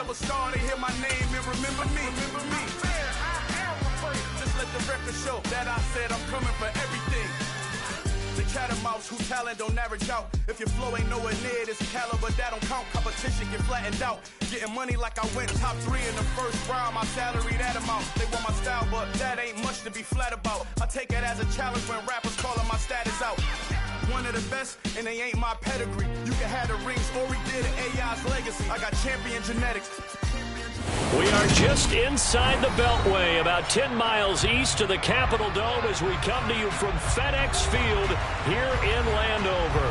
a star, they hear my name and remember me. Remember me. Man, I am the first. Just let the record show that I said I'm coming for everything. The catamounts whose talent don't average out. If your flow ain't nowhere near this caliber, that don't count. Competition get flattened out. Getting money like I went top 3 in the first round. My salary that amount. They want my style, but that ain't much to be flat about. I take it as a challenge when rappers calling my status out. One of the best, and they ain't my pedigree. You can have the rings, or we did it, AI's legacy. I got champion genetics. We are just inside the Beltway, about 10 miles east of the Capitol Dome as we come to you from FedEx Field here in Landover.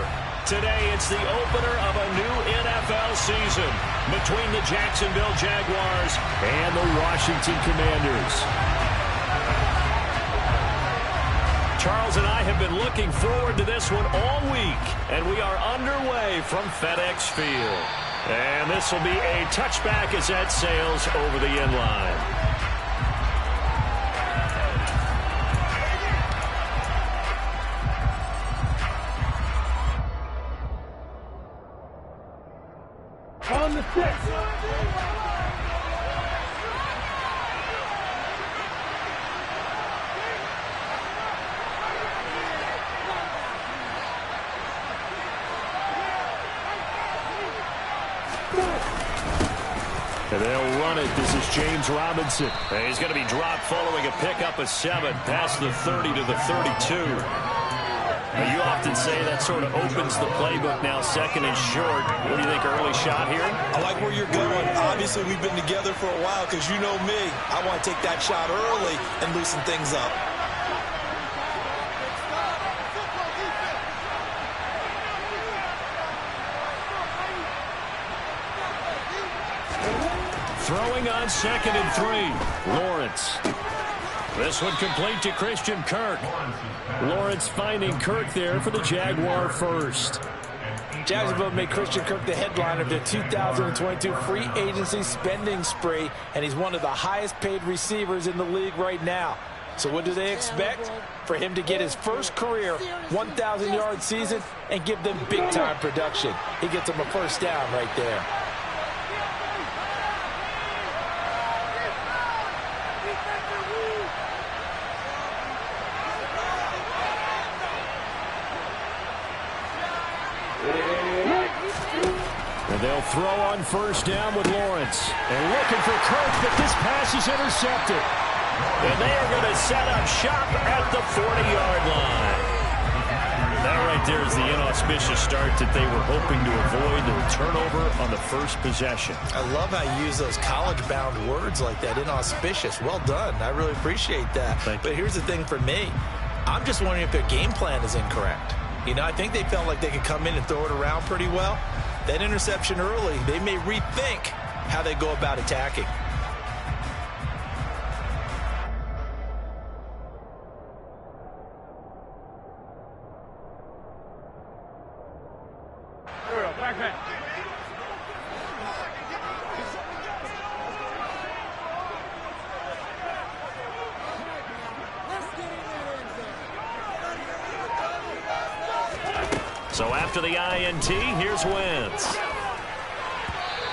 Today, it's the opener of a new NFL season between the Jacksonville Jaguars and the Washington Commanders. Charles and I have been looking forward to this one all week, and we are underway from FedEx Field. And this will be a touchback as that sails over the end line. On the 6. And they'll run it. This is James Robinson. And he's going to be dropped following a pickup of 7 past the 30 to the 32. Now, you often say that sort of opens the playbook now, second and short. What do you think, early shot here? I like where you're going. Obviously, we've been together for a while because you know me. I want to take that shot early and loosen things up. Throwing on 2nd and 3. Lawrence. This one complete to Christian Kirk. Lawrence finding Kirk there for the Jaguar first. Jacksonville made Christian Kirk the headline of their 2022 free agency spending spree, and he's one of the highest paid receivers in the league right now. So what do they expect? For him to get his first career 1,000-yard season and give them big-time production. He gets them a first down right there. And they'll throw on first down with Lawrence. And looking for Kirk, but this pass is intercepted. And they are going to set up shop at the 40-yard line. That right there is the inauspicious start that they were hoping to avoid, the turnover on the first possession. I love how you use those college-bound words like that, inauspicious. Well done. I really appreciate that. But here's the thing for me. I'm just wondering if their game plan is incorrect. You know, I think they felt like they could come in and throw it around pretty well. That interception early, they may rethink how they go about attacking. So after the INT, here's Wentz.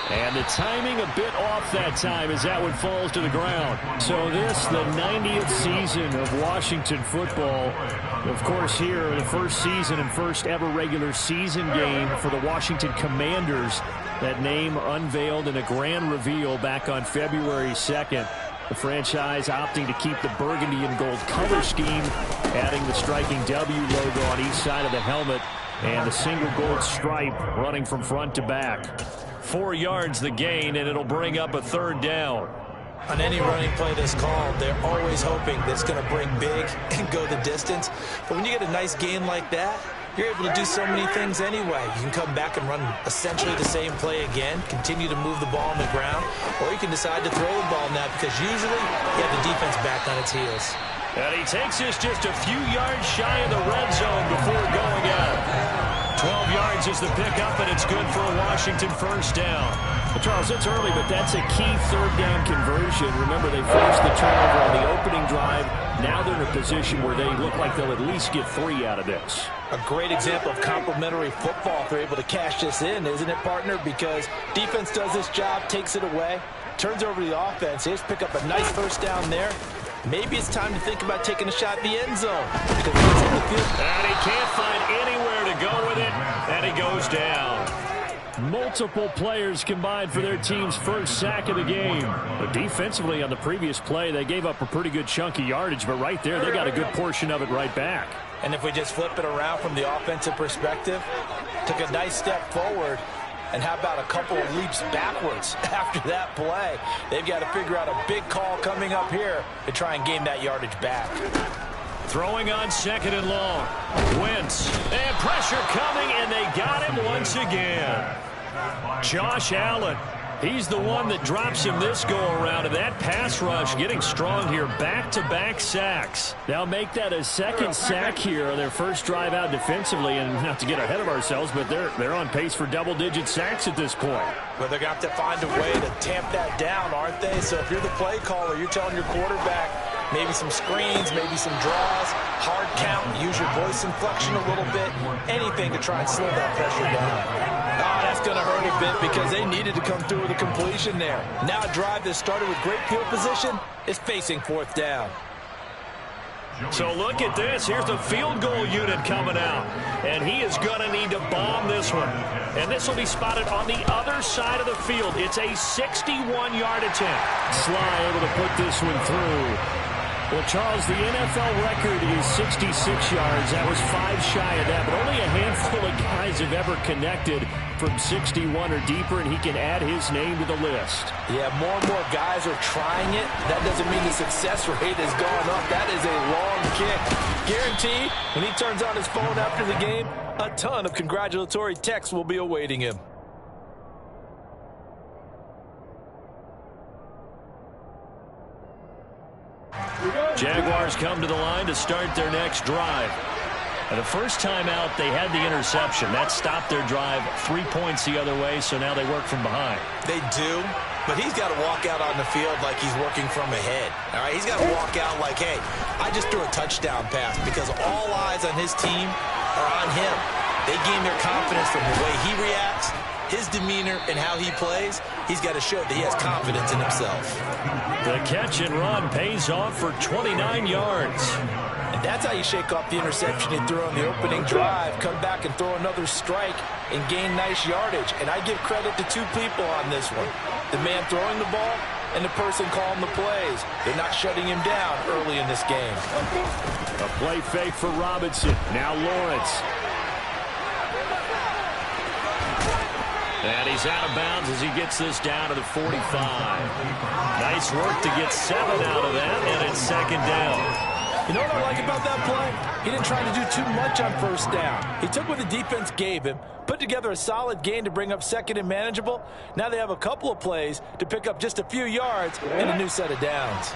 And the timing a bit off that time as that one falls to the ground. So this, the 90th season of Washington football. Of course, here, the first season and first ever regular season game for the Washington Commanders. That name unveiled in a grand reveal back on February 2nd. The franchise opting to keep the burgundy and gold color scheme, adding the striking W logo on each side of the helmet and a single gold stripe running from front to back. 4 yards the gain, and it'll bring up a third down. On any running play that's called, they're always hoping that it's going to bring big and go the distance. But when you get a nice gain like that, you're able to do so many things anyway. You can come back and run essentially the same play again, continue to move the ball on the ground, or you can decide to throw the ball now because usually you have the defense back on its heels. And he takes this just a few yards shy of the red zone before going out. 12 yards is the pickup, and it's good for a Washington first down. Well, Charles, it's early, but that's a key third down conversion. Remember, they forced the turnover on the opening drive. Now they're in a position where they look like they'll at least get 3 out of this. A great example of complementary football if they're able to cash this in, isn't it, partner? Because defense does this job, takes it away, turns over to the offense. They just pick up a nice first down there. Maybe it's time to think about taking a shot at the end zone. Because it's in the field. And he can't find anywhere to go with it, and he goes down. Multiple players combined for their team's first sack of the game. But defensively on the previous play, they gave up a pretty good chunk of yardage, but right there, they got a good portion of it right back. And if we just flip it around from the offensive perspective, took a nice step forward, and how about a couple of leaps backwards after that play? They've got to figure out a big call coming up here to try and gain that yardage back. Throwing on 2nd and long. Wentz. And pressure coming, and they got him once again. Josh Allen. He's the one that drops him this go-around, and that pass rush getting strong here. Back-to-back sacks. They'll make that a second sack here on their first drive out defensively, and not to get ahead of ourselves, but they're on pace for double-digit sacks at this point. But they're going to have to find a way to tamp that down, aren't they? So if you're the play caller, you're telling your quarterback, maybe some screens, maybe some draws, hard count, use your voice inflection a little bit, anything to try and slow that pressure down. That's going to hurt a bit because they needed to come through with a completion there. Now a drive that started with great field position is facing 4th down. So look at this. Here's the field goal unit coming out. And he is going to need to bomb this one. And this will be spotted on the other side of the field. It's a 61-yard attempt. Sly able to put this one through. Well, Charles, the NFL record is 66 yards. That was 5 shy of that, but only a handful of guys have ever connected from 61 or deeper, and he can add his name to the list. Yeah, more and more guys are trying it. That doesn't mean the success rate has gone up. That is a long kick. Guaranteed, when he turns on his phone after the game, a ton of congratulatory texts will be awaiting him. Jaguars come to the line to start their next drive. And the first time out, they had the interception. That stopped their drive 3 points the other way, so now they work from behind. They do, but he's got to walk out on the field like he's working from ahead. All right, he's got to walk out like, hey, I just threw a touchdown pass because all eyes on his team are on him. They gain their confidence from the way he reacts, his demeanor, and how he plays. He's got to show that he has confidence in himself. The catch and run pays off for 29 yards. And that's how you shake off the interception you threw on the opening drive. Come back and throw another strike and gain nice yardage. And I give credit to 2 people on this one. The man throwing the ball and the person calling the plays. They're not shutting him down early in this game. A play fake for Robinson. Now Lawrence. And he's out of bounds as he gets this down to the 45. Nice work to get 7 out of that, and it's 2nd down. You know what I like about that play? He didn't try to do too much on first down. He took what the defense gave him, put together a solid gain to bring up 2nd and manageable. Now they have a couple of plays to pick up just a few yards and a new set of downs.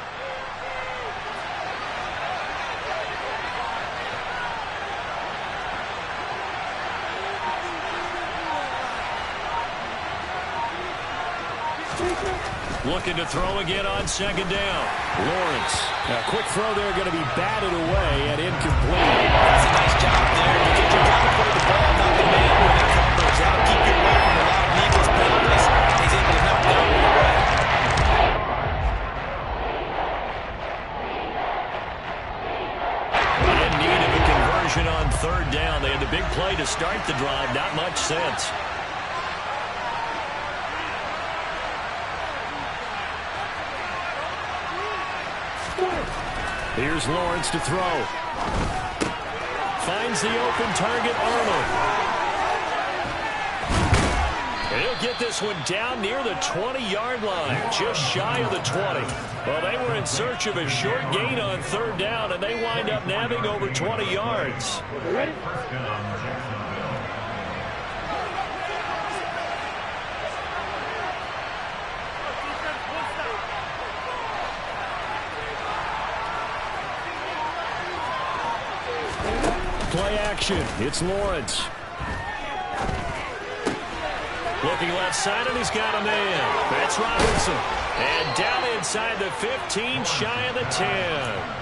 Looking to throw again on 2nd down. Lawrence. A quick throw there, going to be batted away and incomplete. That's a nice job there because you got to play the ball, not the man when it covers. That'll keep you away from a lot of needless penalties. He's able to knock that one away. In need of a conversion on 3rd down. They had the big play to start the drive. Not much sense. Here's Lawrence to throw. Finds the open target, Arnold. And he'll get this one down near the 20-yard line, just shy of the 20. Well, they were in search of a short gain on 3rd down, and they wind up nabbing over 20 yards. Ready? Play action. It's Lawrence. Looking left side, and he's got a man. That's Robinson. And down inside the 15, shy of the 10.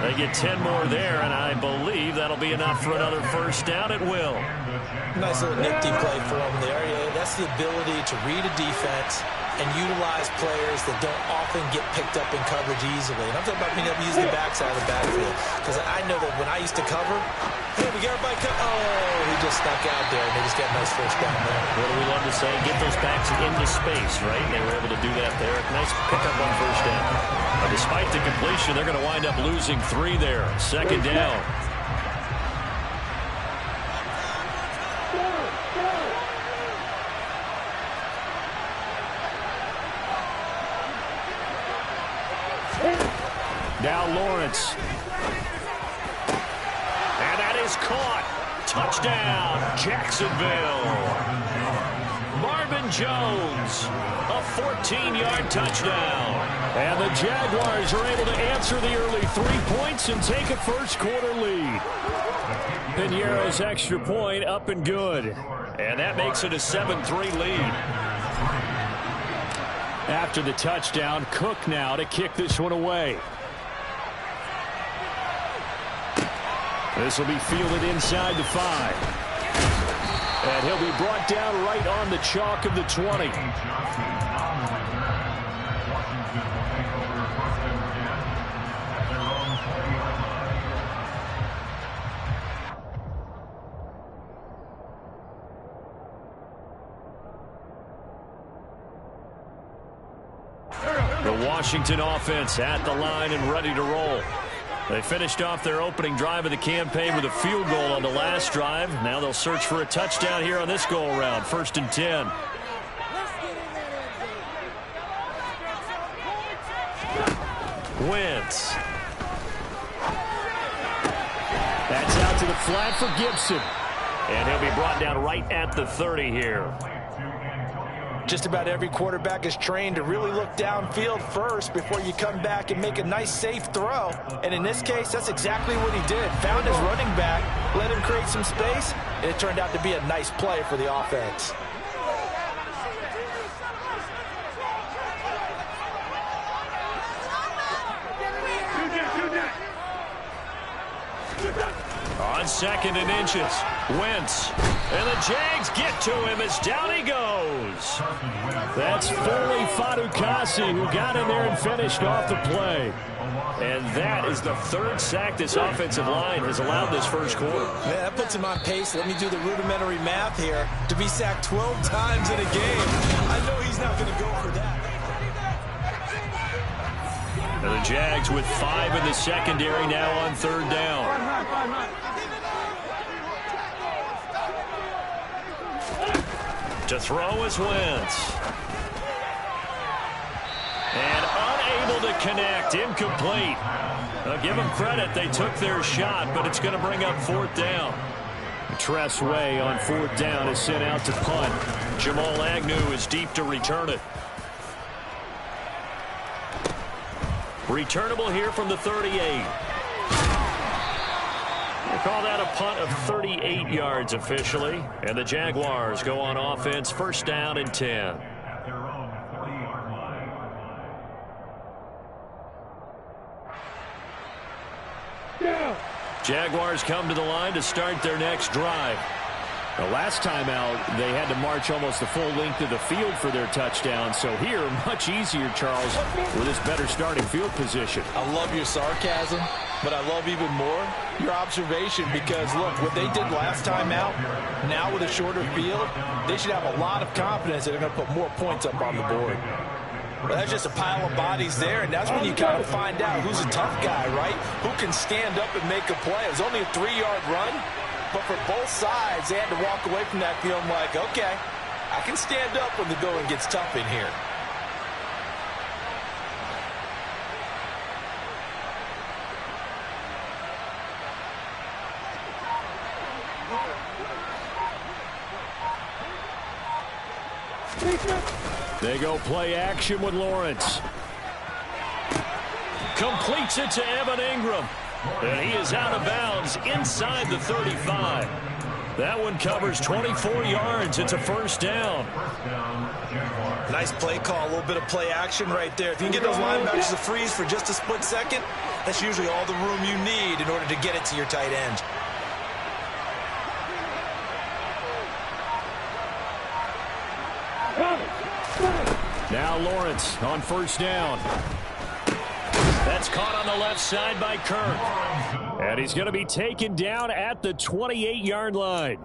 They get 10 more there, and I believe that'll be enough for another first down at will. Nice little nifty play for him there. Yeah, that's the ability to read a defense and utilize players that don't often get picked up in coverage easily. And I'm talking about being able to use the backside of the backfield. Because I know that when I used to cover, hey, we got everybody oh, he just snuck out there, and they just got a nice first down there. What do we love to say? Get those backs into space, right? They were able to do that there. Nice pickup on first down. Despite the completion, they're going to wind up losing 3 there. Second down. Now Lawrence. And that is caught. Touchdown, Jacksonville. Marvin Jones, a 14-yard touchdown. And the Jaguars are able to answer the early 3 points and take a first-quarter lead. Piñeiro's extra point up and good. And that makes it a 7-3 lead. After the touchdown, Cook now to kick this one away. This will be fielded inside the 5. And he'll be brought down right on the chalk of the 20. The Washington offense at the line and ready to roll. They finished off their opening drive of the campaign with a field goal on the last drive. Now they'll search for a touchdown here on this go-around. 1st and 10. Wentz. That's out to the flat for Gibson. And he'll be brought down right at the 30 here. Just about every quarterback is trained to really look downfield first before you come back and make a nice, safe throw. And in this case, that's exactly what he did. Found his running back, let him create some space, and it turned out to be a nice play for the offense. On 2nd and inches, Wentz. And the Jags get to him as down he goes. That's Foley Fadukasi who got in there and finished off the play. And that is the 3rd sack this offensive line has allowed this first quarter. Man, that puts him on pace. Let me do the rudimentary math here. To be sacked 12 times in a game, I know he's not going to go for that. And the Jags with 5 in the secondary now on 3rd down. To throw is Wentz. And unable to connect. Incomplete. I'll give them credit. They took their shot, but it's going to bring up 4th down. Tress Way on 4th down is sent out to punt. Jamal Agnew is deep to return it. Returnable here from the 38. We'll call that a punt of 38 yards officially. And the Jaguars go on offense, 1st down and 10. Jaguars come to the line to start their next drive. The last time out, they had to march almost the full length of the field for their touchdown. So here, much easier, Charles, with this better starting field position. I love your sarcasm, but I love even more your observation because, look, what they did last time out, now with a shorter field, they should have a lot of confidence that they're going to put more points up on the board. Well, that's just a pile of bodies there, and that's when you kind of find out who's a tough guy, right? Who can stand up and make a play. It was only a 3-yard run. But for both sides, they had to walk away from that feeling like, okay, I can stand up when the going gets tough in here. They go play action with Lawrence. Completes it to Evan Ingram. And he is out of bounds inside the 35. That one covers 24 yards. It's a first down. Nice play call, a little bit of play action right there. If you can get those linebackers to freeze for just a split second, that's usually all the room you need in order to get it to your tight end. Now Lawrence on first down. That's caught on the left side by Kirk. And he's going to be taken down at the 28-yard line.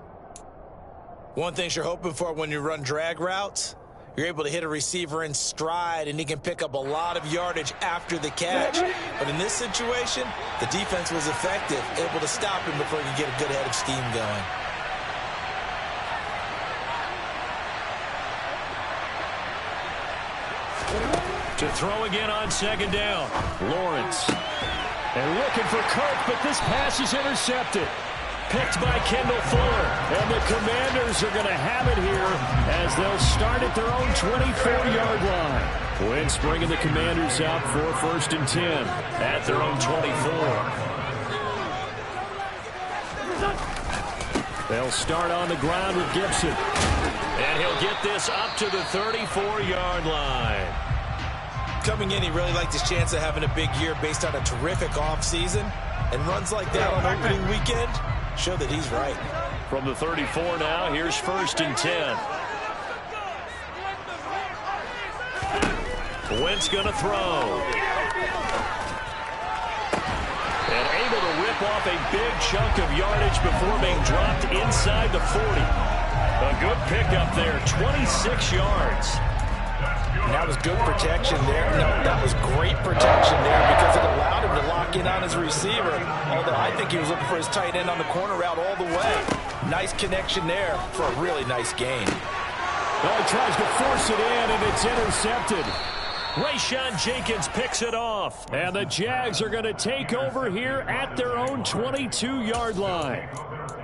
One thing you're hoping for when you run drag routes, you're able to hit a receiver in stride, and he can pick up a lot of yardage after the catch. But in this situation, the defense was effective, able to stop him before he could get a good head of steam going. To throw again on second down. Lawrence. And looking for Kirk, but this pass is intercepted. Picked by Kendall Fuller. And the Commanders are going to have it here as they'll start at their own 24-yard line. Wentz bringing the Commanders out for first and 10 at their own 24. They'll start on the ground with Gibson. And he'll get this up to the 34-yard line. Coming in, he really liked his chance of having a big year based on a terrific offseason. And runs like that on opening weekend show that he's right. From the 34 now, here's first and 10. Wentz going to throw. And able to rip off a big chunk of yardage before being dropped inside the 40. A good pickup there, 26 yards. And that was good protection there. No, that was great protection there because it allowed him to lock in on his receiver. Although I think he was looking for his tight end on the corner route all the way. Nice connection there for a really nice gain. Well, he tries to force it in, and it's intercepted. Rayshawn Jenkins picks it off. And the Jags are going to take over here at their own 22-yard line.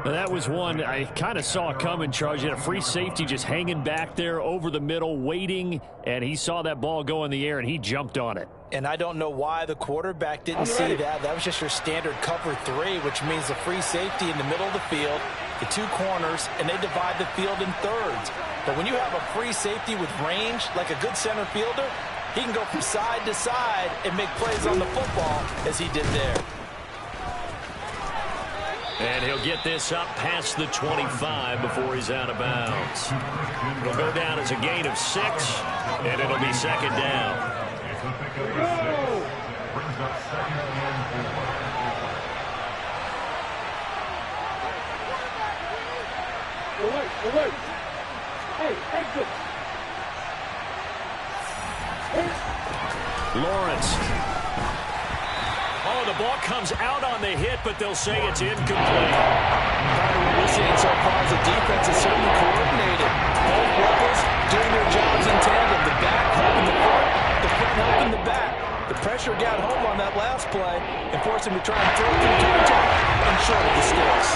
Now, that was one I kind of saw coming, Charles. You had a free safety just hanging back there over the middle, waiting, and he saw that ball go in the air, and he jumped on it. And I don't know why the quarterback didn't see that. That was just your standard cover 3, which means the free safety in the middle of the field, the two corners, and they divide the field in thirds. But when you have a free safety with range, like a good center fielder, he can go from side to side and make plays on the football as he did there. And he'll get this up past the 25 before he's out of bounds. It'll go down as a gain of 6, and it'll be second down. Alert. Hey, exit. Lawrence. Oh, the ball comes out on the hit, but they'll say it's incomplete. Part of what we're seeing so far is the defense is certainly coordinated. Both levels doing their jobs in tandem. The back helping the front helping the back. The pressure got home on that last play and forced him to try and throw through contact and short of the sticks.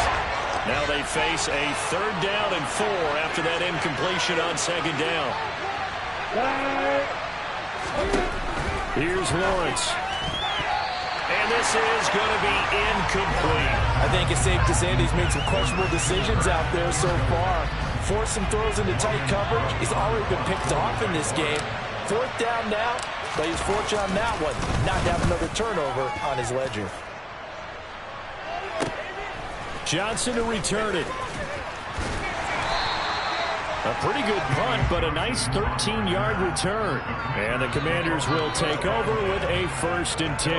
Now they face a 3rd down and 4 after that incompletion on second down. Here's Lawrence. And this is going to be incomplete. I think it's safe to say that he's made some questionable decisions out there so far. Forced some throws into tight coverage. He's already been picked off in this game. 4th down now, but he's fortunate on that one. Not to have another turnover on his ledger. Johnson to return it. A pretty good punt, but a nice 13-yard return. And the Commanders will take over with a 1st and 10.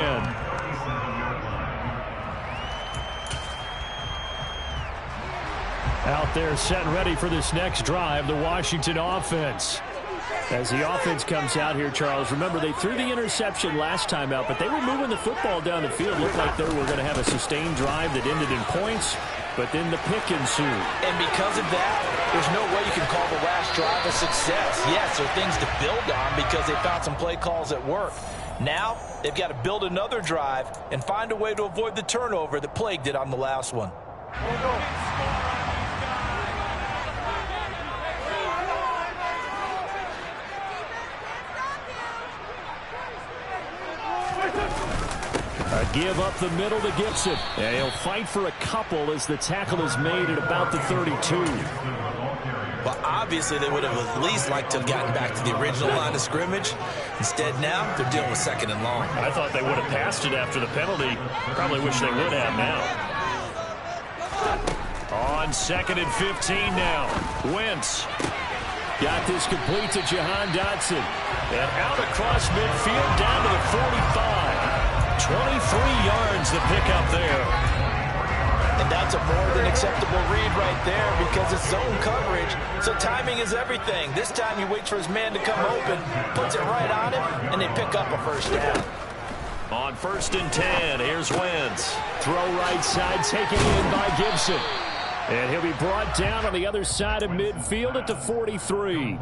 Out there set and ready for this next drive, the Washington offense. As the offense comes out here, Charles, remember they threw the interception last time out, but they were moving the football down the field. Looked like they were going to have a sustained drive that ended in points, but then the pick ensued. And because of that, there's no way you can call the last drive a success. Yes, there are things to build on because they found some play calls at work. Now, they've got to build another drive and find a way to avoid the turnover that plagued it on the last one. A give up the middle to Gibson. And he'll fight for a couple as the tackle is made at about the 32. Well, obviously they would have at least liked to have gotten back to the original line of scrimmage. Instead now, they're dealing with 2nd and long. I thought they would have passed it after the penalty. Probably wish they would have now. On 2nd and 15 now. Wentz. Got this complete to Jahan Dotson. And out across midfield down to the 45. 23 yards the pickup there. And that's a more than acceptable read right there because it's zone coverage. So timing is everything. This time he waits for his man to come open, puts it right on him, and they pick up a first down. On 1st and 10, here's Wentz. Throw right side, taken in by Gibson. And he'll be brought down on the other side of midfield at the 43.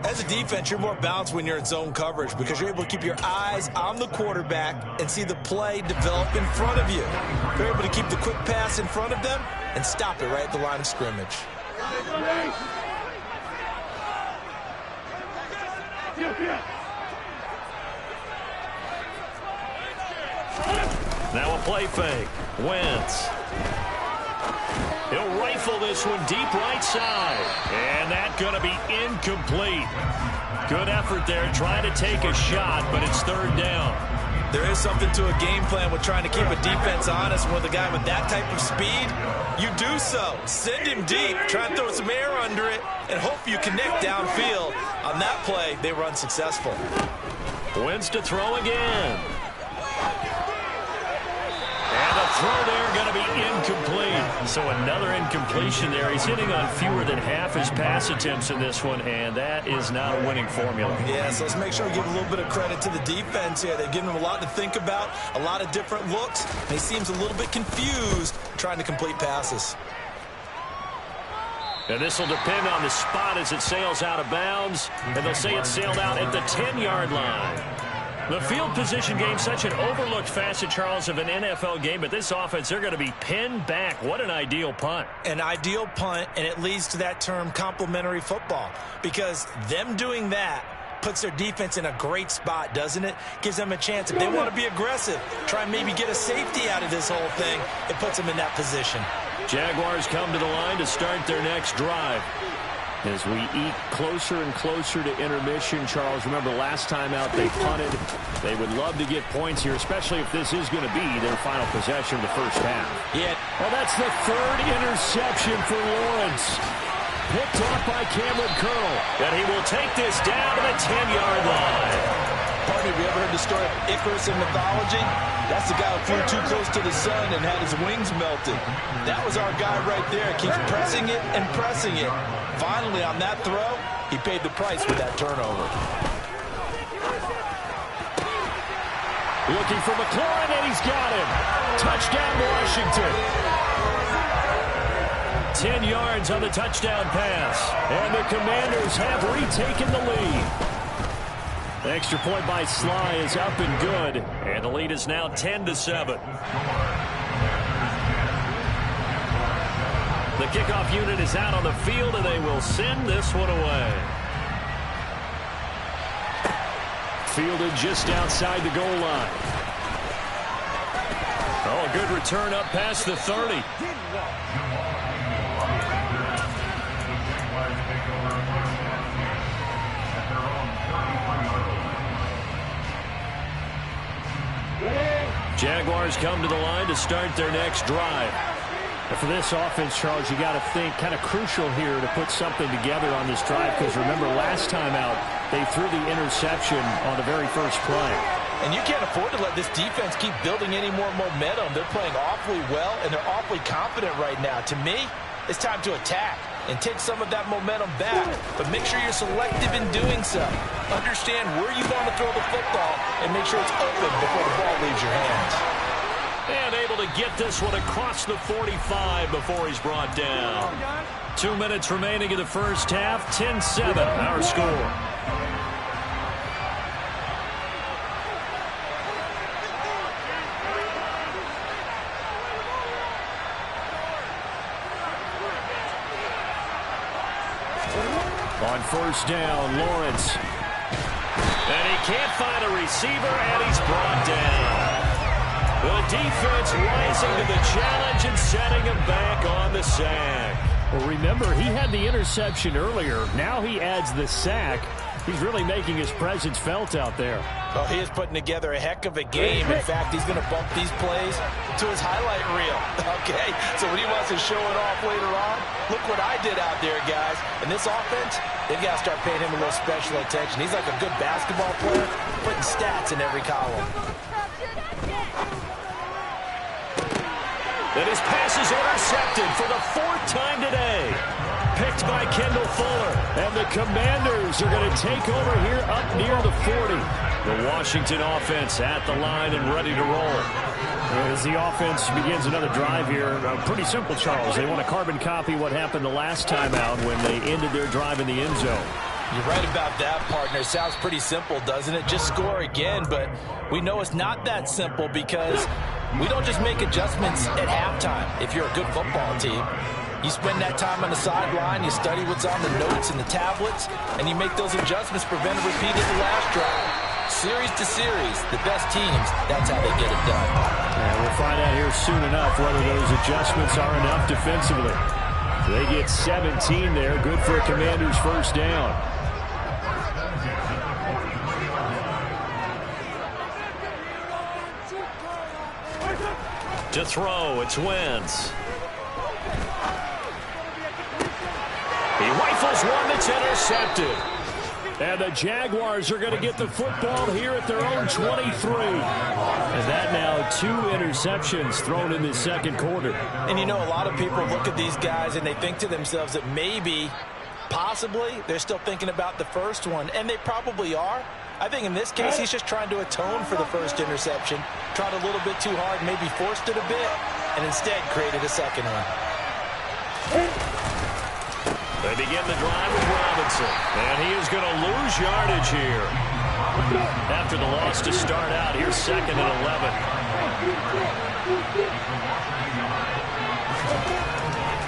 As a defense, you're more balanced when you're in zone coverage because you're able to keep your eyes on the quarterback and see the play develop in front of you. You're able to keep the quick pass in front of them and stop it right at the line of scrimmage. Now a play fake. Wentz. He'll rifle this one deep right side. And that's going to be incomplete. Good effort there trying to take a shot, but it's 3rd down. There is something to a game plan with trying to keep a defense honest. With a guy with that type of speed, you do so. Send him deep, try and throw some air under it, and hope you connect downfield. On that play, they were unsuccessful. Wentz to throw again. And the throw there going to be incomplete. So another incompletion there. He's hitting on fewer than half his pass attempts in this one, and that is not a winning formula. Yeah, so let's make sure we give a little bit of credit to the defense here. They've given him a lot to think about, a lot of different looks, and he seems a little bit confused trying to complete passes. And this will depend on the spot as it sails out of bounds, and they'll say it sailed out at the 10-yard line. The field position game, such an overlooked facet, Charles, of an NFL game, but this offense, they're going to be pinned back. What an ideal punt. An ideal punt, and it leads to that term complementary football, because them doing that puts their defense in a great spot, doesn't it? Gives them a chance. If they want to be aggressive, try and maybe get a safety out of this whole thing, it puts them in that position. Jaguars come to the line to start their next drive. As we eat closer and closer to intermission, Charles, remember last time out they punted. They would love to get points here, especially if this is going to be their final possession of the first half. Yeah. Well, that's the 3rd interception for Lawrence. Picked off by Cameron Curl. And he will take this down to the 10-yard line. Partner, have you ever heard the story of Icarus in mythology? That's the guy who flew too close to the sun and had his wings melted. That was our guy right there. Keeps pressing it and pressing it. Finally, on that throw, he paid the price with that turnover. Looking for McLaurin, and he's got him. Touchdown, Washington. 10 yards on the touchdown pass. And the Commanders have retaken the lead. The extra point by Sly is up and good. And the lead is now 10-7. The kickoff unit is out on the field, and they will send this one away. Fielded just outside the goal line. Oh, a good return up past the 30. Jaguars come to the line to start their next drive. And for this offense, Charles, you got to think kind of crucial here to put something together on this drive, because remember last time out they threw the interception on the very first play. And you can't afford to let this defense keep building any more momentum. They're playing awfully well, and they're awfully confident right now. To me, it's time to attack and take some of that momentum back, but make sure you're selective in doing so. Understand where you want to throw the football and make sure it's open before the ball leaves your hands. And able to get this one across the 45 before he's brought down. 2 minutes remaining in the first half. 10-7 our score. On first down, Lawrence. And he can't find a receiver, and he's brought down. The defense rising to the challenge and setting him back on the sack. Well, remember, he had the interception earlier. Now he adds the sack. He's really making his presence felt out there. Well, he is putting together a heck of a game. In fact, he's going to bump these plays to his highlight reel. Okay, so when he wants to show it off later on, look what I did out there, guys. And this offense, they've got to start paying him a little special attention. He's like a good basketball player, putting stats in every column. And his pass is intercepted for the 4th time today. Picked by Kendall Fuller. And the Commanders are going to take over here up near the 40. The Washington offense at the line and ready to roll. As the offense begins another drive here, pretty simple, Charles. They want to carbon copy what happened the last time out when they ended their drive in the end zone. You're right about that, partner. Sounds pretty simple, doesn't it? Just score again, but we know it's not that simple because we don't just make adjustments at halftime. If you're a good football team, you spend that time on the sideline, you study what's on the notes and the tablets, and you make those adjustments, prevent a repeat of the last drive. Series to series, the best teams, that's how they get it done. And we'll find out here soon enough whether those adjustments are enough defensively. They get 17 there, good for a Commanders first down. To throw, it's Wentz. He rifles one that's intercepted. And the Jaguars are going to get the football here at their own 23. And that now 2 interceptions thrown in the second quarter. And you know, a lot of people look at these guys and they think to themselves that maybe, possibly, they're still thinking about the first one. And they probably are. I think in this case, he's just trying to atone for the first interception. Tried a little bit too hard, maybe forced it a bit, and instead created a second one. They begin the drive with Robinson, and he is going to lose yardage here. After the loss to start out, here's 2nd and 11.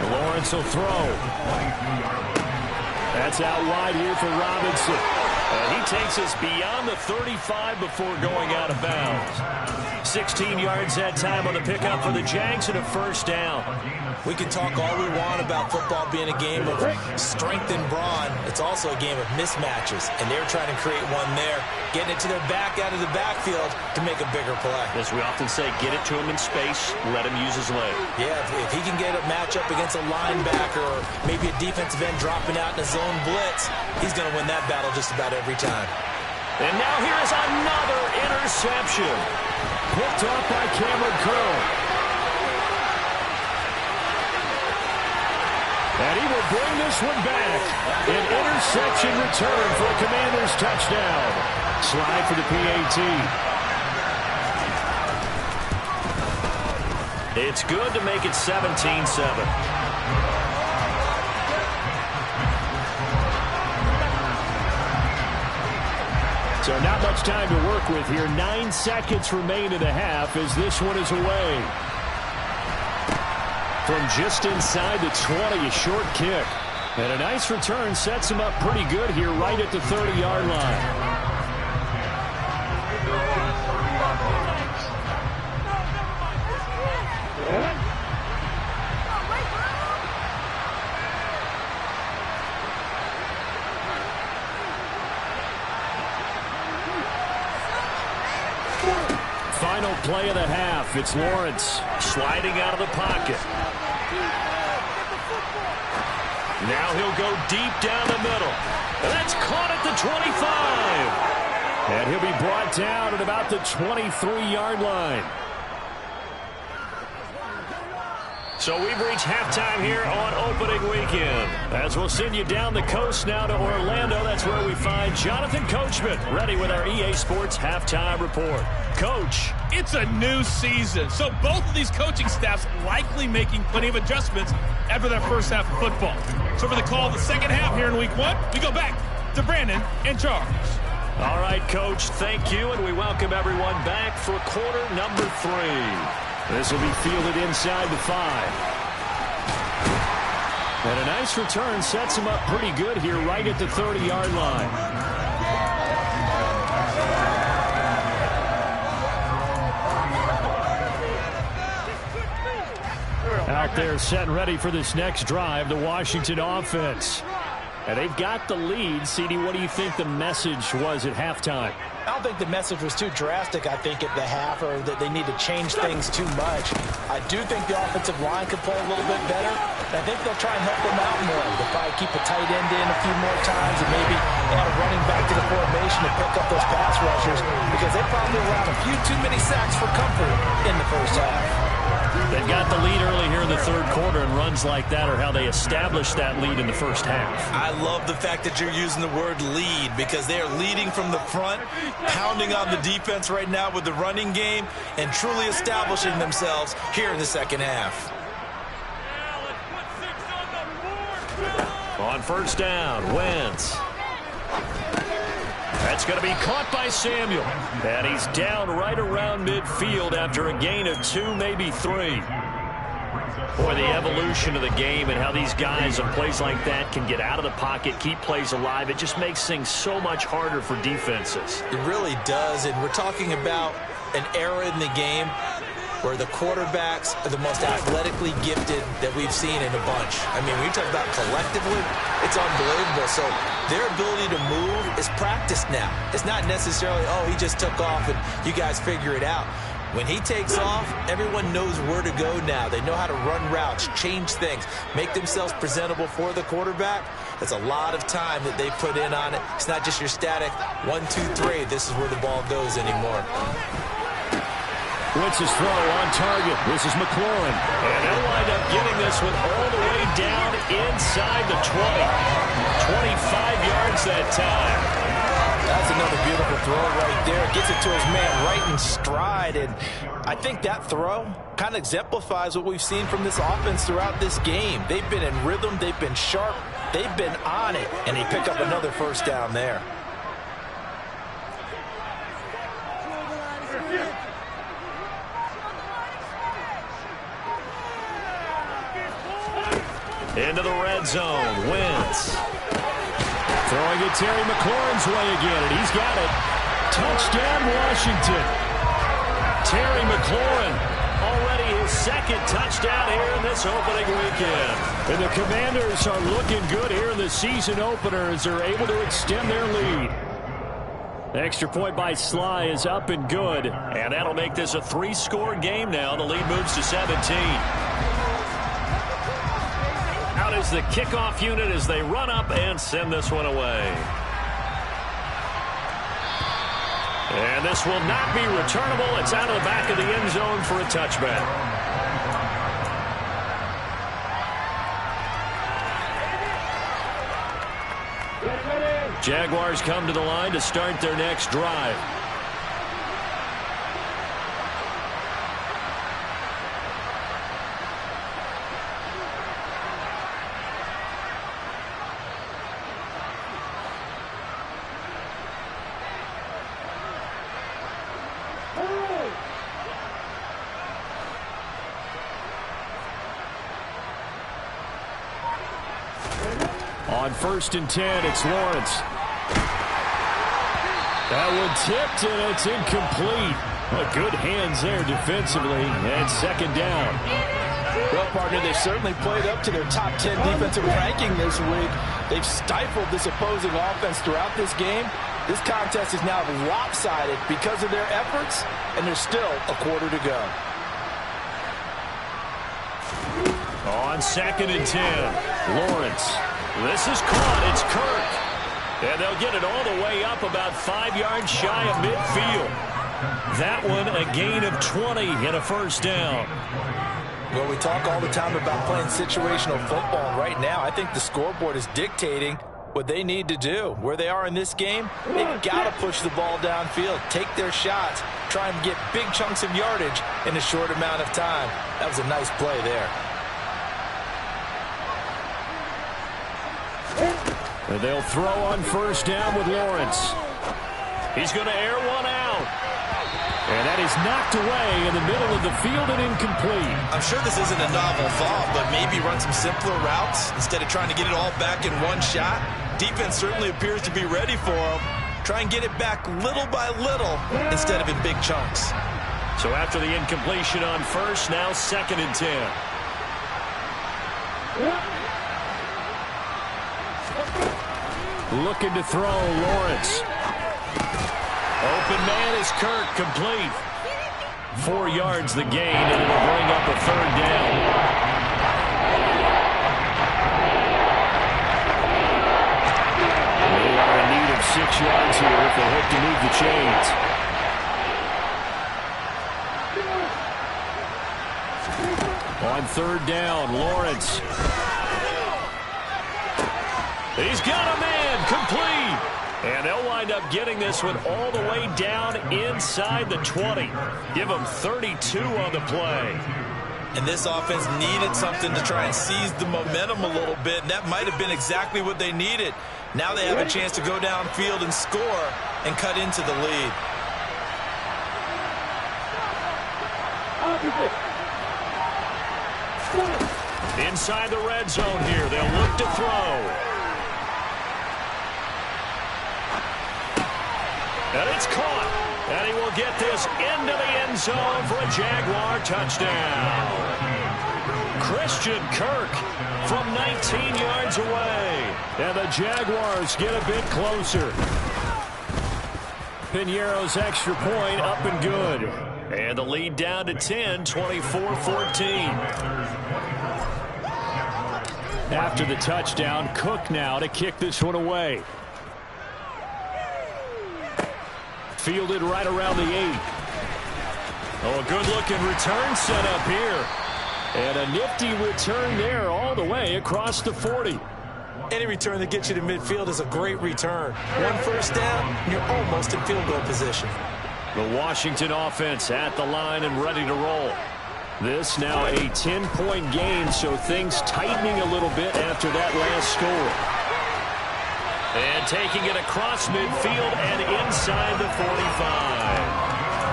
Lawrence will throw. That's out wide here for Robinson. And he takes us beyond the 35 before going out of bounds. 16 yards that time on the pickup for the Jags and a first down. We can talk all we want about football being a game of strength and brawn. It's also a game of mismatches, and they're trying to create one there, getting it to their back out of the backfield to make a bigger play. As we often say, get it to him in space, let him use his leg. Yeah, if he can get a matchup against a linebacker or maybe a defensive end dropping out in a zone blitz, he's going to win that battle just about every time. And now here is another interception. Picked off by Cameron Curl. And he will bring this one back. An interception return for a Commanders touchdown. Slide for the PAT. It's good to make it 17-7. So not much time to work with here. 9 seconds remain in the half as this one is away. From just inside the 20, a short kick. And a nice return sets him up pretty good here right at the 30-yard line. Final play of the half. It's Lawrence sliding out of the pocket. Now he'll go deep down the middle. And that's caught at the 25. And he'll be brought down at about the 23-yard line. So we've reached halftime here on opening weekend. As we'll send you down the coast now to Orlando. That's where we find Jonathan Coachman ready with our EA Sports halftime report. Coach. It's a new season, so both of these coaching staffs likely making plenty of adjustments after that first half of football. So for the call of the second half here in week 1, we go back to Brandon and Charles. All right, Coach, thank you, and we welcome everyone back for quarter number 3. This will be fielded inside the 5. And a nice return sets him up pretty good here right at the 30-yard line. out there setting ready for this next drive, the Washington offense. And they've got the lead. CD, what do you think the message was at halftime? I don't think the message was too drastic, I think, at the half, or that they need to change things too much. I do think the offensive line could play a little bit better, and I think they'll try and help them out more. They'll probably keep a tight end in a few more times and maybe add a running back to the formation to pick up those pass rushers, because they probably allowed a few too many sacks for comfort in the first half. They've got the lead early here in the third quarter, and runs like that are how they established that lead in the first half. I love the fact that you're using the word lead, because they are leading from the front, pounding on the defense right now with the running game, and truly establishing themselves here in the second half. On first down, Wentz. That's going to be caught by Samuel. And he's down right around midfield after a gain of 2, maybe 3. Boy, the evolution of the game and how these guys on plays like that can get out of the pocket, keep plays alive, it just makes things so much harder for defenses. It really does, and we're talking about an era in the game where the quarterbacks are the most athletically gifted that we've seen in a bunch. I mean, when you talk about collectively, it's unbelievable. So their ability to move is practiced now. It's not necessarily, oh, he just took off and you guys figure it out. When he takes off, everyone knows where to go now. They know how to run routes, change things, make themselves presentable for the quarterback. That's a lot of time that they put in on it. It's not just your static 1, 2, 3. This is where the ball goes anymore. Wentz's throw on target. This is McLaurin. And they'll wind up getting this one all the way down inside the 20. 25 yards that time. That's another beautiful throw right there. Gets it to his man right in stride. And I think that throw kind of exemplifies what we've seen from this offense throughout this game. They've been in rhythm. They've been sharp. They've been on it. And they pick up another first down there. Into the red zone. Wentz. Throwing it Terry McLaurin's way again, and he's got it. Touchdown, Washington. Terry McLaurin, already his second touchdown here in this opening weekend. And the Commanders are looking good here in the season opener as they're able to extend their lead. The extra point by Sly is up and good, and that'll make this a 3-score game now. The lead moves to 17. Out is the kickoff unit as they run up and send this one away. And this will not be returnable. It's out of the back of the end zone for a touchback. Jaguars come to the line to start their next drive. On 1st and 10, it's Lawrence. That one tipped, and it's incomplete. But good hands there defensively, and second down. Well, partner, they've certainly played up to their top 10 defensive ranking this week. They've stifled this opposing offense throughout this game. This contest is now lopsided because of their efforts, and there's still a quarter to go. On 2nd and 10, Lawrence. This is caught. It's Kirk. And they'll get it all the way up about 5 yards shy of midfield. That one a gain of 20 and a first down. Well, we talk all the time about playing situational football. Right now, I think the scoreboard is dictating what they need to do. Where they are in this game, they've got to push the ball downfield, take their shots, try and get big chunks of yardage in a short amount of time. That was a nice play there. And they'll throw on first down with Lawrence. He's going to air one out. And that is knocked away in the middle of the field and incomplete. I'm sure this isn't a novel thought, but maybe run some simpler routes instead of trying to get it all back in one shot. Defense certainly appears to be ready for him. Try and get it back little by little instead of in big chunks. So after the incompletion on first, now 2nd and 10. Looking to throw, Lawrence. Open man is Kirk, complete. 4 yards the gain, and it'll bring up a third down. They are in need of 6 yards here if they hope to move the chains. On third down, Lawrence. He's got a man, complete. And they'll wind up getting this one all the way down inside the 20. Give them 32 on the play. And this offense needed something to try and seize the momentum a little bit, and that might have been exactly what they needed. Now they have a chance to go downfield and score and cut into the lead. Inside the red zone here, they'll look to throw. And it's caught. And he will get this into the end zone for a Jaguar touchdown. Christian Kirk from 19 yards away. And the Jaguars get a bit closer. Piñeiro's extra point up and good. And the lead down to 10, 24-14. After the touchdown, Cook now to kick this one away. Fielded right around the 8. Oh, a good-looking return set up here. And a nifty return there all the way across the 40. Any return that gets you to midfield is a great return. 1 first down, you're almost in field goal position. The Washington offense at the line and ready to roll. This now a 10-point game, so things tightening a little bit after that last score. And taking it across midfield and inside the 45.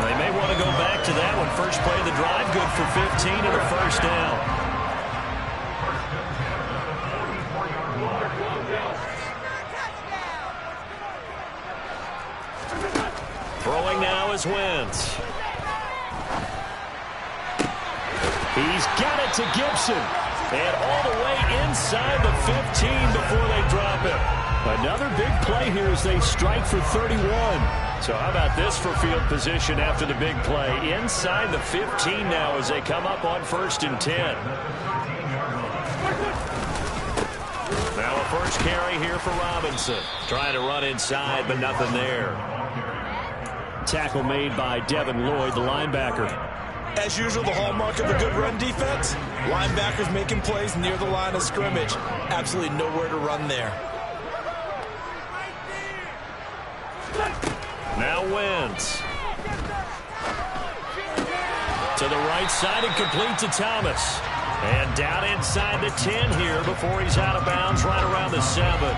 They may want to go back to that one. First play of the drive, good for 15 and a first down. Throwing now is Wentz. He's got it to Gibson. And all the way inside the 15 before they drop it. Another big play here as they strike for 31. So how about this for field position after the big play? Inside the 15 now as they come up on 1st and 10. Now a first carry here for Robinson. Trying to run inside, but nothing there. Tackle made by Devin Lloyd, the linebacker. As usual, the hallmark of a good run defense, linebackers making plays near the line of scrimmage. Absolutely nowhere to run there. Now Wentz. To the right side and complete to Thomas. And down inside the 10 here before he's out of bounds right around the 7.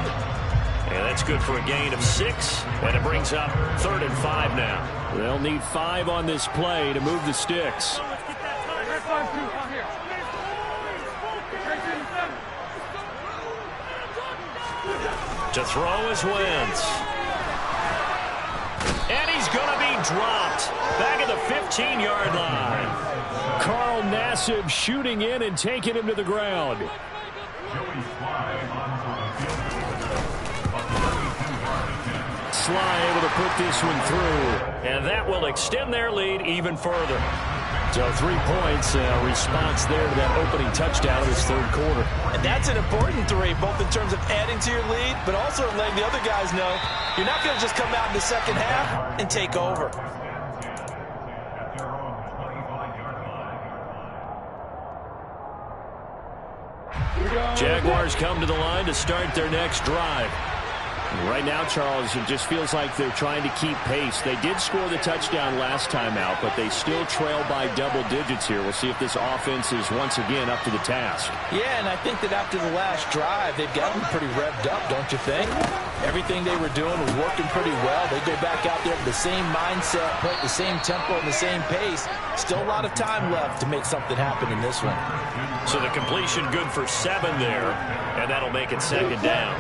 And that's good for a gain of 6. And it brings up 3rd and 5 now. They'll need 5 on this play to move the sticks. To throw is Wentz. And he's going to be dropped back at the 15-yard line. Carl Nassib shooting in and taking him to the ground. Sly able to put this one through. And that will extend their lead even further. So 3 points, response there to that opening touchdown of this 3rd quarter. And that's an important 3, both in terms of adding to your lead, but also letting the other guys know you're not going to just come out in the second half and take over. Jaguars come to the line to start their next drive. Right now, Charles, it just feels like they're trying to keep pace. They did score the touchdown last time out, but they still trail by double digits here. We'll see if this offense is once again up to the task. Yeah, and I think that after the last drive, they've got them pretty revved up, don't you think? Everything they were doing was working pretty well. They go back out there with the same mindset, put the same tempo and the same pace. Still a lot of time left to make something happen in this one. So the completion good for 7 there, and that'll make it 2nd down.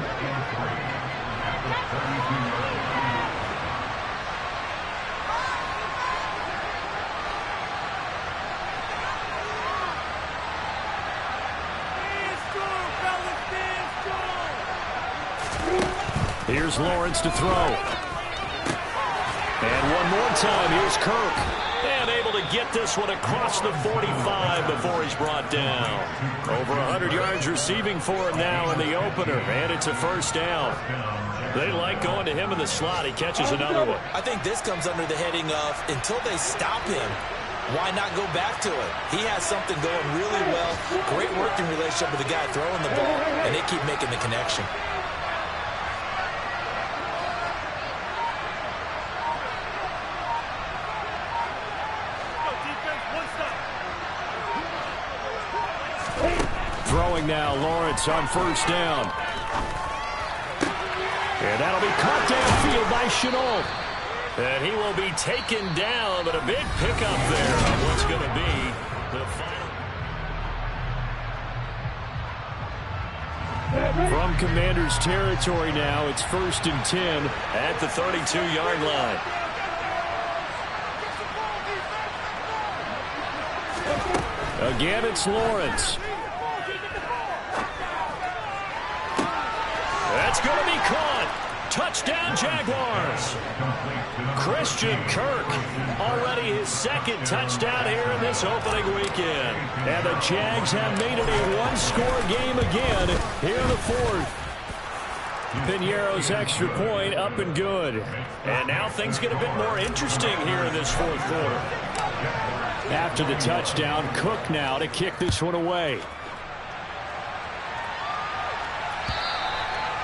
Here's Lawrence to throw. And one more time, here's Kirk. And able to get this one across the 45 before he's brought down. Over 100 yards receiving for him now in the opener, and it's a first down. They like going to him in the slot. He catches another one. I think this comes under the heading of until they stop him, why not go back to it? He has something going really well. Great working relationship with the guy throwing the ball, and they keep making the connection. Throwing now, Lawrence on first down. And that'll be caught downfield by Shenault. And he will be taken down, but a big pickup there on what's going to be the final. From Commander's territory now, it's 1st and 10 at the 32-yard line. Again, it's Lawrence. That's going to be caught. Touchdown, Jaguars. Christian Kirk, already his second touchdown here in this opening weekend. And the Jags have made it a one-score game again here in the fourth. Piñeiro's extra point up and good. And now things get a bit more interesting here in this fourth quarter. After the touchdown, Cook now to kick this one away.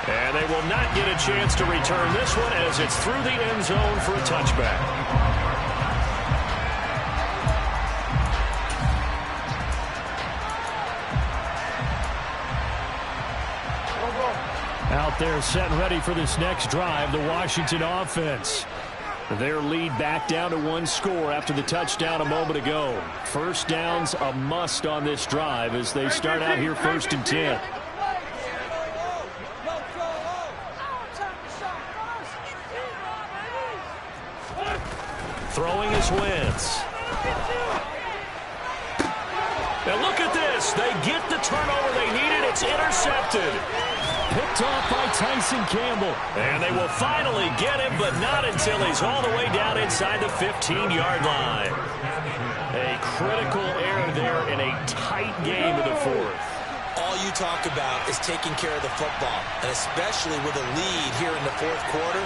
And they will not get a chance to return this one as it's through the end zone for a touchback. Out there set and ready for this next drive, the Washington offense. Their lead back down to one score after the touchdown a moment ago. First down's a must on this drive as they start out here 1st and 10. Throwing is Wentz. Now look at this. They get the turnover they needed. It's intercepted. Picked off by Tyson Campbell. And they will finally get him, but not until he's all the way down inside the 15-yard line. A critical error there in a tight game of the fourth. All you talk about is taking care of the football, and especially with a lead here in the fourth quarter.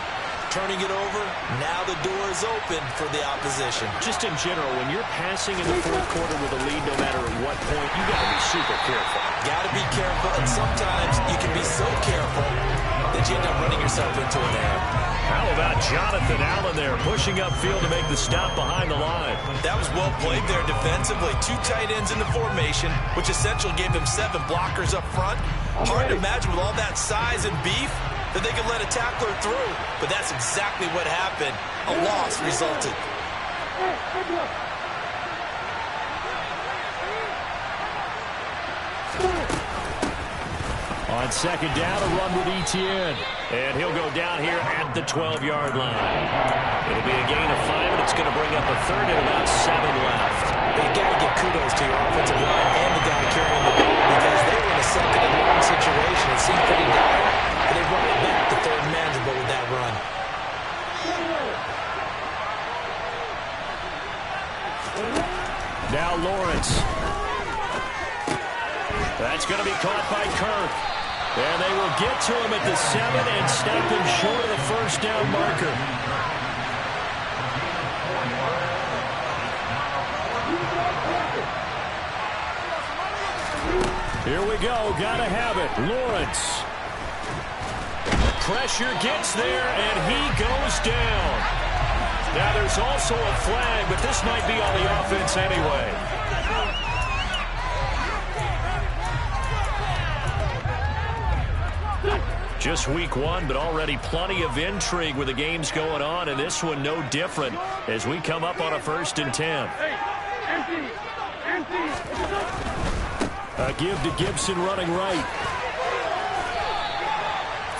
Turning it over, now the door is open for the opposition. Just in general, when you're passing in the fourth quarter with a lead, no matter at what point, you got to be super careful. Got to be careful, and sometimes you can be so careful that you end up running yourself into an error. How about Jonathan Allen there, pushing upfield to make the stop behind the line? That was well played there defensively. 2 tight ends in the formation, which essentially gave them 7 blockers up front. Hard to imagine with all that size and beef that they could let a tackler through, but that's exactly what happened. A loss resulted. On second down, a run with Etienne. And he'll go down here at the 12-yard line. It'll be a gain of 5, and it's going to bring up a third and about 7 left. You got to give kudos to your offensive line and the guy carrying the ball because they were in a second and long situation. It seemed pretty dire, but they brought it back to third and manageable with that run. Now Lawrence. That's going to be caught by Kirk. And they will get to him at the 7 and stop him short of the first down marker. Here we go. Got to have it. Lawrence. Pressure gets there, and he goes down. Now there's also a flag, but this might be on the offense anyway. Just week 1, but already plenty of intrigue with the games going on, and this one no different as we come up on a 1st and 10. A give to Gibson running right.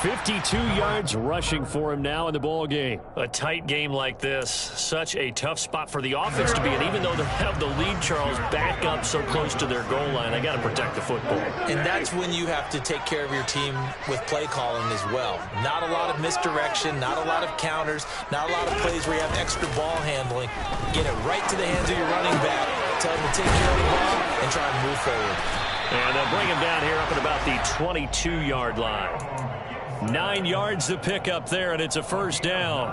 52 yards rushing for him now in the ball game. A tight game like this, such a tough spot for the offense to be in. Even though they have the lead, Charles, back up so close to their goal line, they got to protect the football. And that's when you have to take care of your team with play calling as well. Not a lot of misdirection, not a lot of counters, not a lot of plays where you have extra ball handling. Get it right to the hands of your running back. Tell him to take care of the ball and try and move forward. And they'll bring him down here up at about the 22-yard line. 9 yards to pick up there, and it's a first down.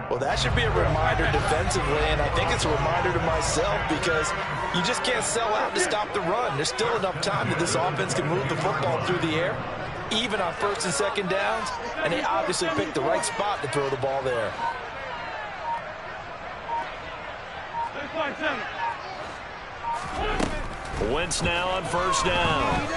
Well, that should be a reminder defensively, and I think it's a reminder to myself because you just can't sell out to stop the run. There's still enough time that this offense can move the football through the air, even on first and second downs, and they obviously picked the right spot to throw the ball there. Wentz now on first down.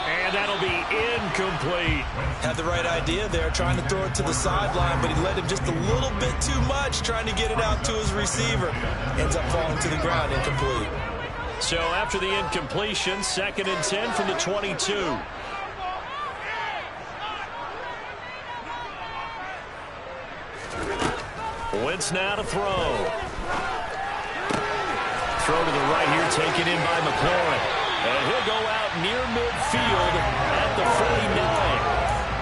And that'll be incomplete. Had the right idea there, trying to throw it to the sideline, but he let him just a little bit too much, trying to get it out to his receiver. Ends up falling to the ground, incomplete. So after the incompletion, 2nd and 10 from the 22. Wentz now to throw. Throw to the right here, taken in by McLaurin. And he'll go out near midfield at the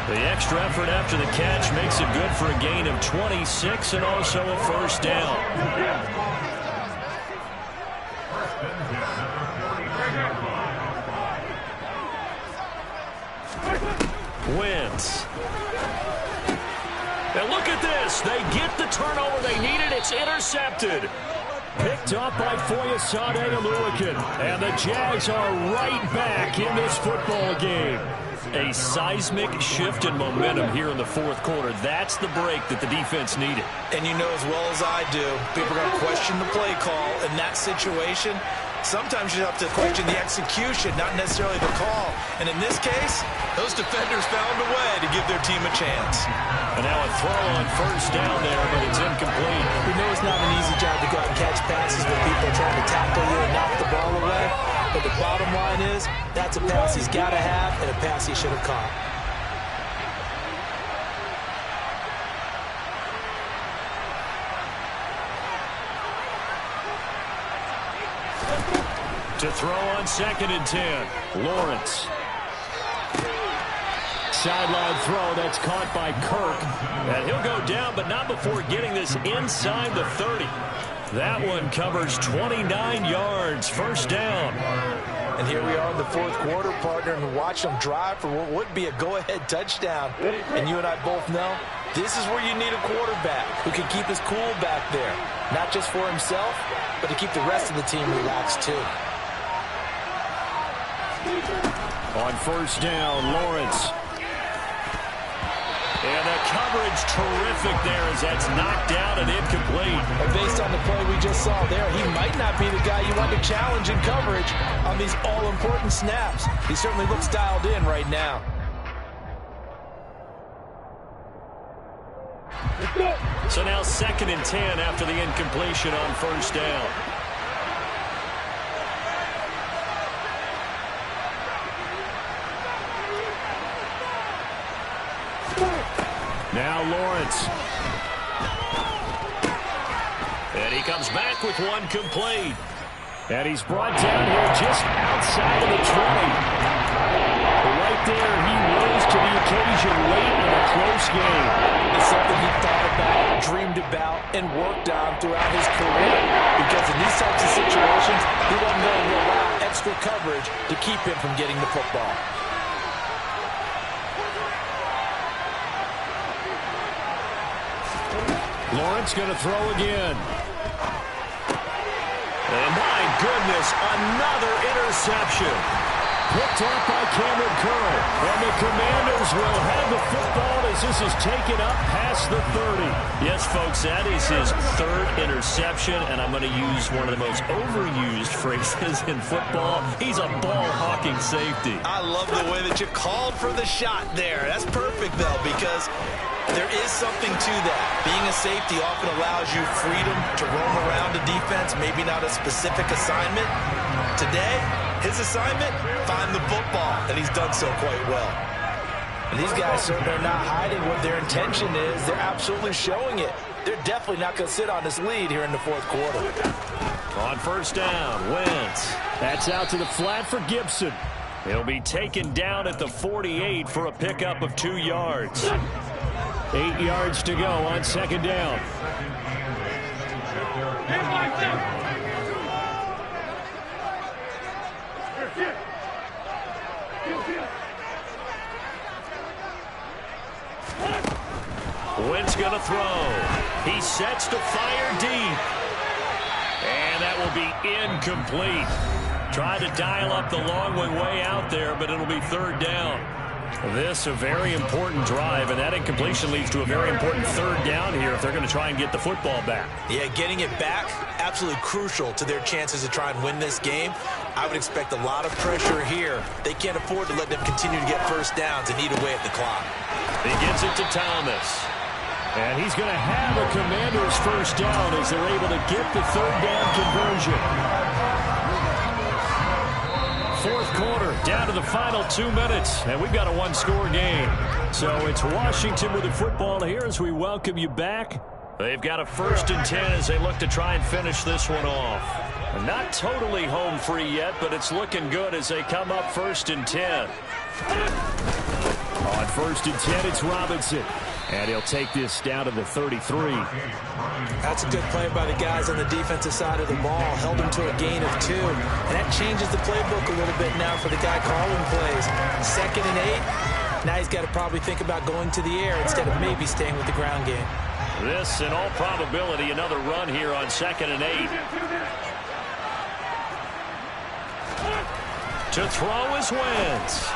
49. The extra effort after the catch makes it good for a gain of 26 and also a first down. Wentz. And look at this. They get the turnover they needed. It's intercepted. Picked up by Foyesade Oluwakin. And the Jags are right back in this football game. A seismic shift in momentum here in the fourth quarter. That's the break that the defense needed. And you know as well as I do, people are going to question the play call in that situation. Sometimes you have to question the execution, not necessarily the call. And in this case, those defenders found a way to give their team a chance. And now a throw on first down there, but it's incomplete. We know it's not an easy job to go out and catch passes when people are trying to tackle you and knock the ball away. But the bottom line is, that's a pass he's got to have and a pass he should have caught. To throw on 2nd and 10. Lawrence. Sideline throw that's caught by Kirk. And he'll go down, but not before getting this inside the 30. That one covers 29 yards. First down. And here we are in the fourth quarter, partner, and watch them drive for what would be a go-ahead touchdown. And you and I both know this is where you need a quarterback who can keep his cool back there. Not just for himself, but to keep the rest of the team relaxed too. On first down, Lawrence. And the coverage terrific there as that's knocked down and incomplete. And based on the play we just saw there, he might not be the guy you want to challenge in coverage on these all-important snaps. He certainly looks dialed in right now. So now 2nd and 10 after the incompletion on first down. Now Lawrence. And he comes back with one complete. And he's brought down here just outside of the 20. Right there, he rose to the occasion late in a close game. It's something he thought about, dreamed about, and worked on throughout his career. Because in these types of situations, he wasn't going to allow extra coverage to keep him from getting the football. Lawrence going to throw again. And my goodness, another interception. Picked up by Cameron Curl. And the Commanders will have the football as this is taken up past the 30. Yes, folks, that is his 3rd interception, and I'm going to use one of the most overused phrases in football. He's a ball-hawking safety. I love the way that you called for the shot there. That's perfect, though, because there is something to that. Being a safety often allows you freedom to roam around a defense, maybe not a specific assignment. Today, his assignment, find the football, and he's done so quite well. And these guys certainly are not hiding what their intention is. They're absolutely showing it. They're definitely not going to sit on this lead here in the fourth quarter. On first down, Wentz. That's out to the flat for Gibson. He'll be taken down at the 48 for a pickup of 2 yards. 8 yards to go on second down. Wentz going to throw. He sets to fire deep. And that will be incomplete. Tried to dial up the long way out there, but it'll be third down. This a very important drive, and that incompletion leads to a very important third down here if they're going to try and get the football back. Yeah, getting it back, absolutely crucial to their chances to try and win this game. I would expect a lot of pressure here. They can't afford to let them continue to get first downs and eat away at the clock. He gives it to Thomas. And he's going to have a Commander's first down as they're able to get the third down conversion. Fourth quarter, down to the final 2 minutes, and we've got a one-score game. So it's Washington with the football here as we welcome you back. They've got a 1st and 10 as they look to try and finish this one off. Not totally home free yet, but it's looking good as they come up 1st and 10. On 1st and 10, it's Robinson. And he'll take this down to the 33. That's a good play by the guys on the defensive side of the ball. Held him to a gain of 2. And that changes the playbook a little bit now for the guy calling plays. 2nd and 8. Now he's got to probably think about going to the air instead of maybe staying with the ground game. This, in all probability, another run here on 2nd and 8. To throw is Wentz.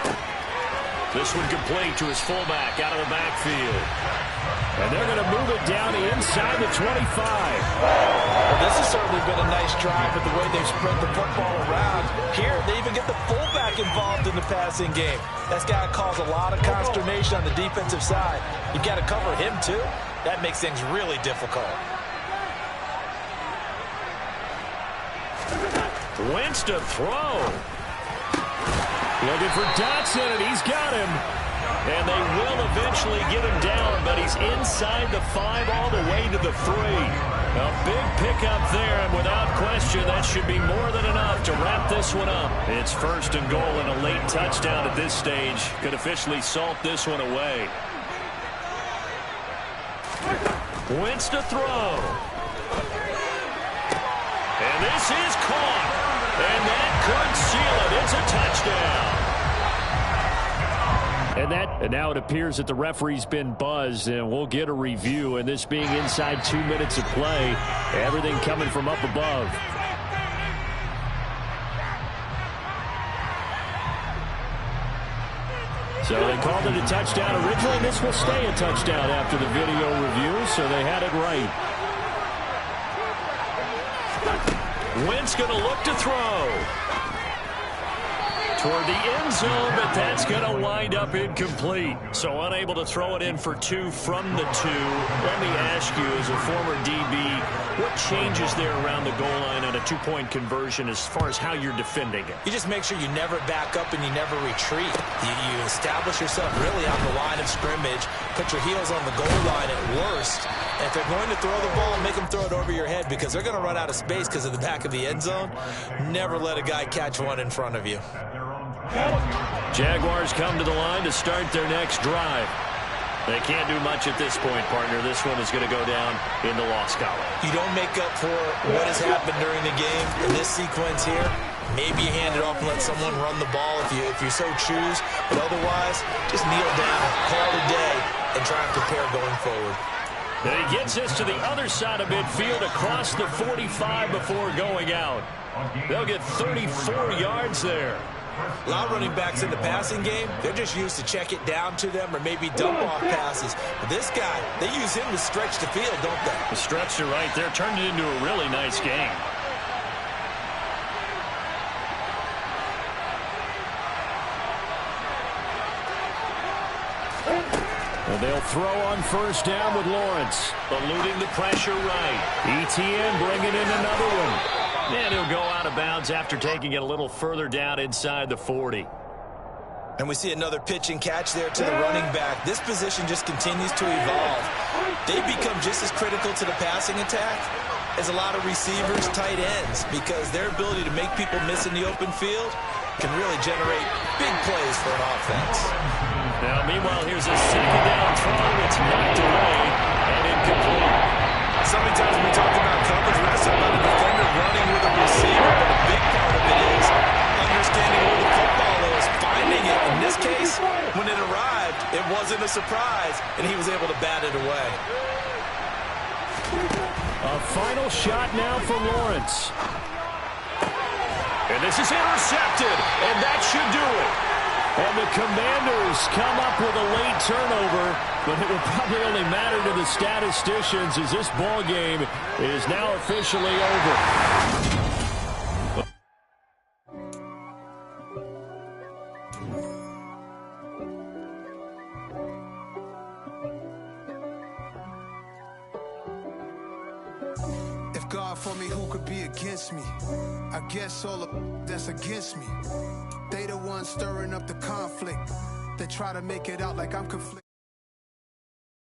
This one complete to his fullback out of the backfield. And they're going to move it down inside the 25. Well, this has certainly been a nice drive with the way they've spread the football around. Here, they even get the fullback involved in the passing game. That's got to cause a lot of consternation on the defensive side. You've got to cover him, too. That makes things really difficult. Wentz to throw. Looking for Dotson, and he's got him. And they will eventually get him down, but he's inside the 5 all the way to the 3. A big pickup there, and without question, that should be more than enough to wrap this one up. It's 1st and goal and a late touchdown at this stage. Could officially salt this one away. Wentz to throw. And this is caught. And that could seal it. It's a touchdown. And now it appears that the referee's been buzzed, and we'll get a review. And this being inside 2 minutes of play, everything coming from up above. So they called it a touchdown originally. This will stay a touchdown after the video review, so they had it right. Wentz going to look to throw toward the end zone, but that's going to wind up incomplete. So unable to throw it in for 2 from the 2. Let me ask you, as a former DB, what changes there around the goal line on a 2-point conversion as far as how you're defending it? You just make sure you never back up and you never retreat. You establish yourself really on the line of scrimmage, put your heels on the goal line at worst. And if they're going to throw the ball, make them throw it over your head because they're going to run out of space because of the back of the end zone. Never let a guy catch one in front of you. Jaguars come to the line to start their next drive. They can't do much at this point, partner. This one is going to go down in the loss column. You don't make up for what has happened during the game in this sequence here. Maybe you hand it off and let someone run the ball if you so choose. But otherwise, just kneel down, call it a day, and try and prepare going forward. And he gets this to the other side of midfield across the 45 before going out. They'll get 34 yards there. A lot of running backs in the passing game, they're just used to check it down to them or maybe dump off passes. But this guy, they use him to stretch the field, don't they? The stretch to right there turned it into a really nice game. And they'll throw on first down with Lawrence, eluding the pressure right. ETN bringing in another one. And he'll go out of bounds after taking it a little further down inside the 40. And we see another pitch and catch there to the running back. This position just continues to evolve. They become just as critical to the passing attack as a lot of receivers, tight ends, because their ability to make people miss in the open field can really generate big plays for an offense. Now, meanwhile, here's a second down throw. It's knocked away and incomplete. So many times when we talk about coverage, we're not talking about a defender running with a receiver, but a big part of it is understanding where the football is, finding it. In this case, when it arrived, it wasn't a surprise, and he was able to bat it away. A final shot now for Lawrence. And this is intercepted, and that should do it. And the Commanders come up with a late turnover, but it will probably only matter to the statisticians as this ball game is now officially over. God for me, who could be against me? I guess all of that's against me. They the ones stirring up the conflict. They try to make it out like I'm conflicted.